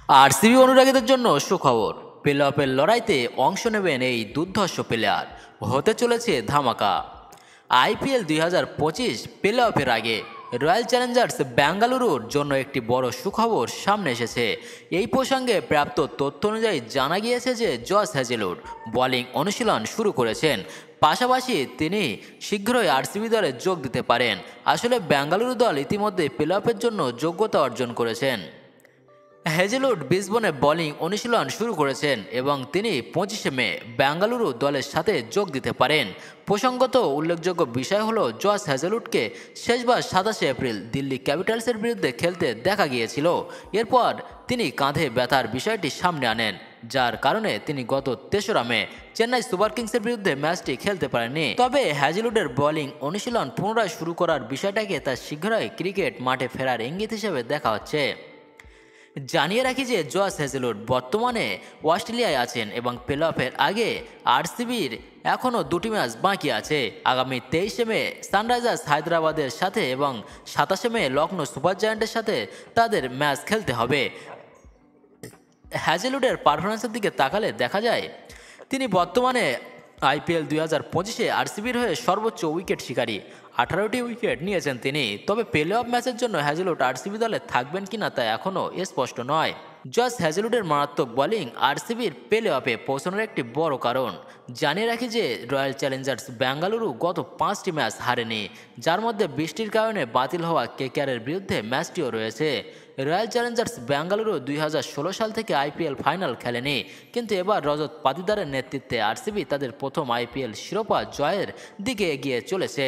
RCB অনুরাগীদের জন্য সুখবর, play অফের লড়াইতে অংশ নেবেন এই দুর্ধর্ষ প্লেয়ার। হতে চলেছে ধামাকা। আইপিএল 2025 প্লে অফের আগে রয়্যাল চ্যালেঞ্জার্স বেঙ্গালুরুর জন্য একটি বড় সুখবর সামনে এসেছে। এই প্রসঙ্গে প্রাপ্ত তথ্য অনুযায়ী জানা গিয়েছে যে জস হ্যাজেলউড বোলিং অনুশীলন শুরু করেছেন, পাশাপাশি তিনি শীঘ্রই আরসিবি দলে যোগ দিতে পারেন। আসলে বেঙ্গালুরু দল ইতিমধ্যে প্লে অফের জন্য যোগ্যতা অর্জন করেছেন। হ্যাজেলউড বিসবনে বোলিং অনুশীলন শুরু করেছেন এবং তিনি 25শে মে বেঙ্গালুরু দলের সাথে যোগ দিতে পারেন। প্রসঙ্গত উল্লেখযোগ্য বিষয় হলো জস হ্যাজেলউডকে শেষবার 27শে এপ্রিল দিল্লি ক্যাপিটালসের বিরুদ্ধে খেলতে দেখা গিয়েছিল। এরপর তিনি কাঁধে ব্যথার বিষয়টি সামনে আনেন, যার কারণে তিনি গত 3রা মে চেন্নাই সুপার কিংসের বিরুদ্ধে ম্যাচটি খেলতে পারেননি। তবে হ্যাজেলউডের বোলিং অনুশীলন পুনরায় শুরু করার বিষয়টাকে তার শীঘ্রই ক্রিকেট মাঠে ফেরার ইঙ্গিত হিসেবে দেখা হচ্ছে। জানিয়ে রাখি যে জস হ্যাজেলউড বর্তমানে অস্ট্রেলিয়ায় আছেন এবং প্লে অফের আগে আরসিবির এখনও 2টি ম্যাচ বাকি আছে। আগামী 23শে মে সানরাইজার্স হায়দ্রাবাদের সাথে এবং 27শে মে লখনৌ সুপার জায়ান্টের সাথে তাদের ম্যাচ খেলতে হবে। হ্যাজেলউডের পারফরমেন্সের দিকে তাকালে দেখা যায় তিনি বর্তমানে আইপিএল 2025-এ আরসিবির হয়ে সর্বোচ্চ উইকেট শিকারী, 18টি উইকেট নিয়েছেন তিনি। তবে প্লে অফ ম্যাচের জন্য হ্যাজেলউড আরসিবি দলে থাকবেন কিনা তা এখনও স্পষ্ট নয়। জস হ্যাজেলউডের মারাত্মক বোলিং আরসিবির প্লে অফে পৌঁছানোর একটি বড় কারণ। জানিয়ে রাখি যে রয়্যাল চ্যালেঞ্জার্স বেঙ্গালুরু গত 5টি ম্যাচ হারেনি, যার মধ্যে বৃষ্টির কারণে বাতিল হওয়া কেকেআরের বিরুদ্ধে ম্যাচটিও রয়েছে। রয়্যাল চ্যালেঞ্জার্স বেঙ্গালুরু 2016 সাল থেকে আইপিএল ফাইনাল খেলেনি, কিন্তু এবার রজত পাতিদারের নেতৃত্বে আরসিবি তাদের প্রথম আইপিএল শিরোপা জয়ের দিকে এগিয়ে চলেছে।